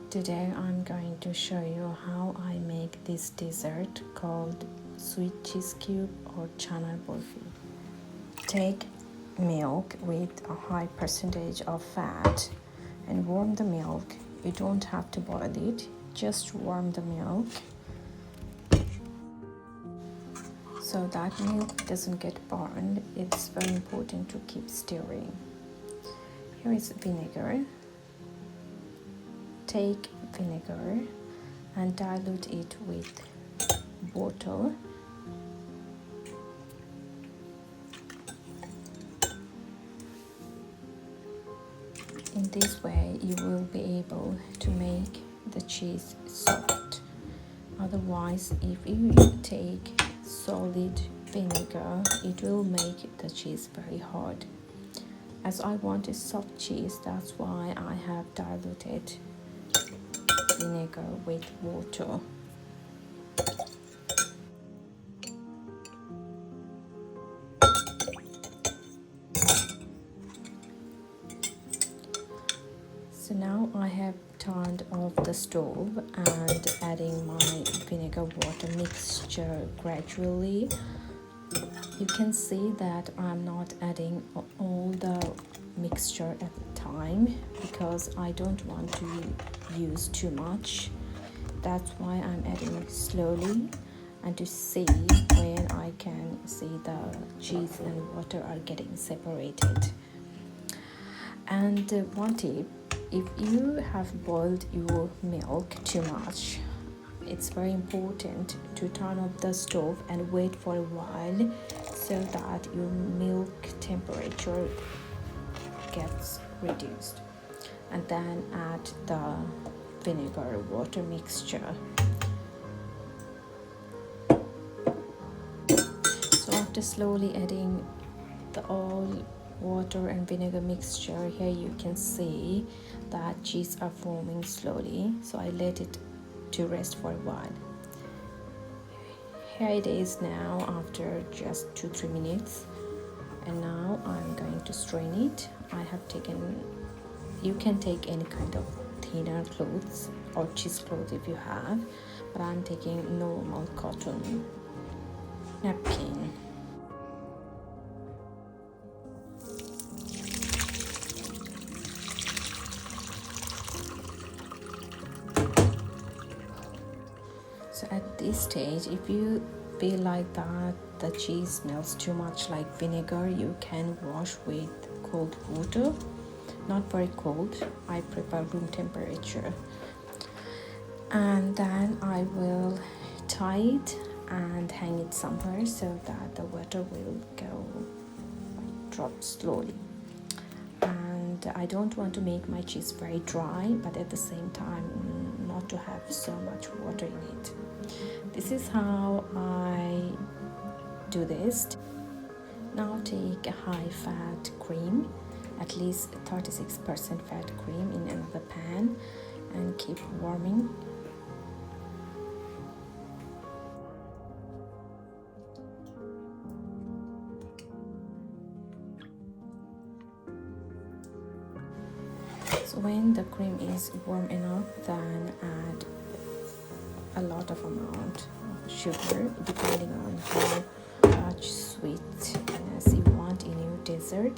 Today I'm going to show you how I make this dessert called sweet cheese cube or Chhanar Barfi. Take milk with a high percentage of fat and warm the milk. You don't have to boil it, just warm the milk so that milk doesn't get burned. It's very important to keep stirring. Here is vinegar. Take vinegar and dilute it with water. In this way, you will be able to make the cheese soft. Otherwise, if you take solid vinegar, it will make the cheese very hard. As I want a soft cheese, that's why I have diluted vinegar with water. So now I have turned off the stove and adding my vinegar water mixture gradually. You can see that I'm not adding all the mixture at the time because I don't want to use too much. That's why I'm adding slowly and to see when I can see the cheese and water are getting separated. And one tip, if you have boiled your milk too much, it's very important to turn off the stove and wait for a while so that your milk temperature gets reduced, and then add the vinegar water mixture. So after slowly adding the all water and vinegar mixture, here you can see that cheese are forming slowly, so I let it to rest for a while. Here it is now after just 2-3 minutes, and now I'm going to strain it. I have taken, you can take any kind of thinner clothes or cheesecloth if you have, but I'm taking normal cotton napkin. So at this stage, if you feel like that the cheese smells too much like vinegar, you can wash with cold water. Not very cold, I prefer room temperature. And then I will tie it and hang it somewhere so that the water will go drop slowly. And I don't want to make my cheese very dry, but at the same time not to have so much water in it. This is how I do this. Now take a high fat cream, at least 36% fat cream in another pan, and keep warming. So when the cream is warm enough, then add a lot of amount of sugar depending on how much sweetness you want in your dessert.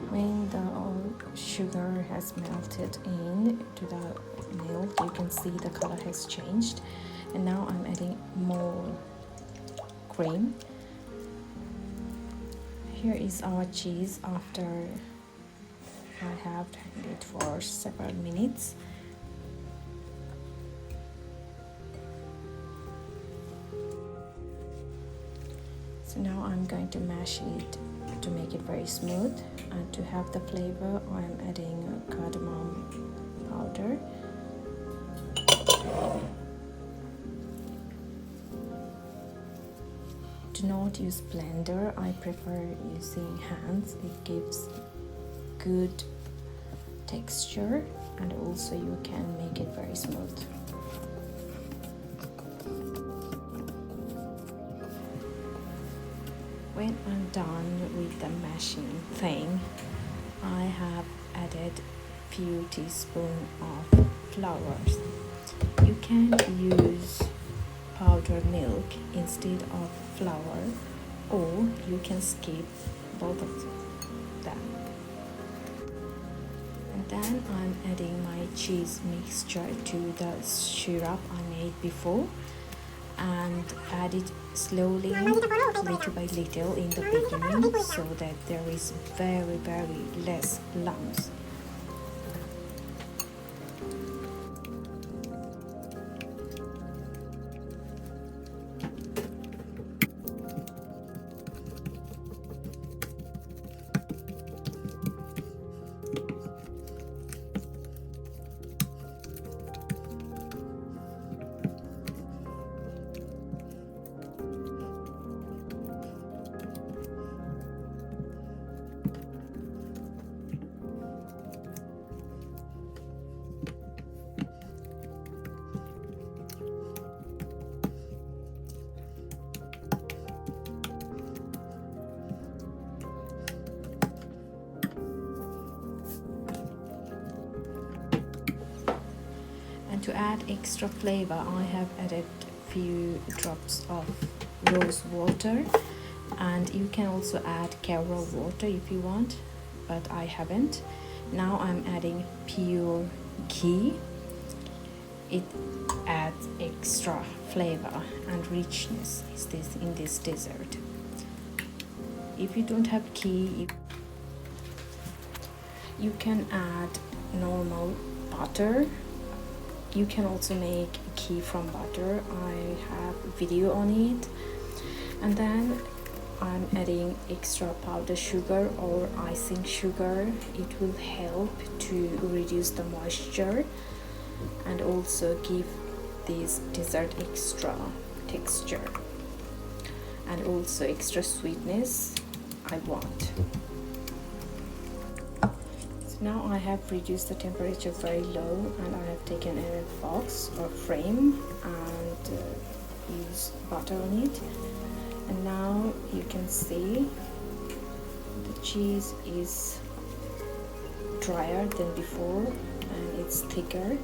When the sugar has melted in to the milk, you can see the color has changed, and now I'm adding more cream. Here is our cheese after I have hanged it for several minutes. So now I'm going to mash it to make it very smooth, and to have the flavor I'm adding cardamom powder. not use blender. I prefer using hands. It gives good texture and also you can make it very smooth. When I'm done with the mashing thing, I have added few teaspoons of flours. You can use powdered milk instead of flour, or you can skip both of them. And then I'm adding my cheese mixture to the syrup I made before and add it slowly, little by little in the beginning, so that there is very less lumps. And to add extra flavor, I have added few drops of rose water, and you can also add carrot water if you want, but I haven't. Now I'm adding pure ghee. It adds extra flavor and richness in this dessert. If you don't have ghee, you can add normal butter. You can also make ghee from butter. I have a video on it. And then I'm adding extra powdered sugar or icing sugar. It will help to reduce the moisture and also give this dessert extra texture and also extra sweetness I want. Now I have reduced the temperature very low, and I have taken a box or frame and used butter on it. And now you can see the cheese is drier than before and it's thicker.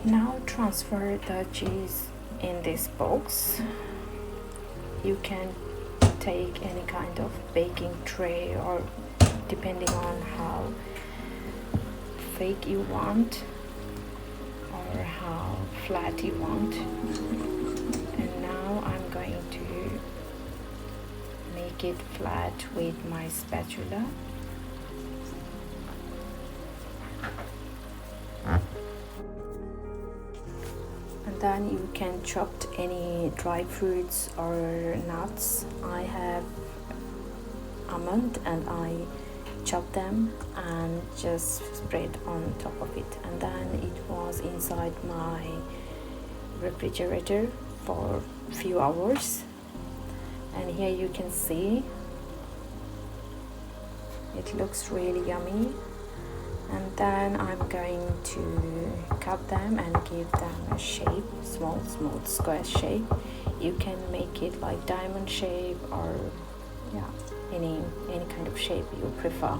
Now transfer the cheese in this box. You can take any kind of baking tray, or depending on how thick you want or how flat you want. And now I'm going to make it flat with my spatula. And then you can chop any dry fruits or nuts. I have almond and I chop them and just spread on top of it. And then it was inside my refrigerator for a few hours. And here you can see it looks really yummy. And then I'm going to cut them and give them a shape, small square shape. You can make it like diamond shape or any kind of shape you prefer.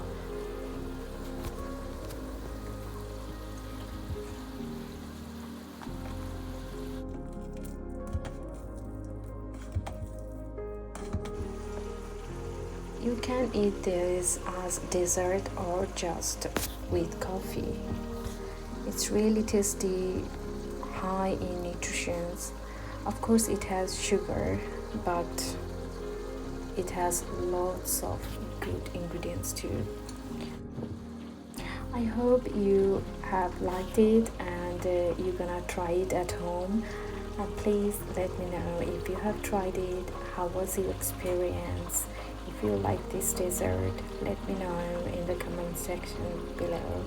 You can eat this as dessert or just with coffee. It's really tasty, high in nutrition. Of course it has sugar, but it has lots of good ingredients too. I hope you have liked it and you're gonna try it at home. And please let me know if you have tried it, how was your experience. If you like this dessert, let me know in the comment section below.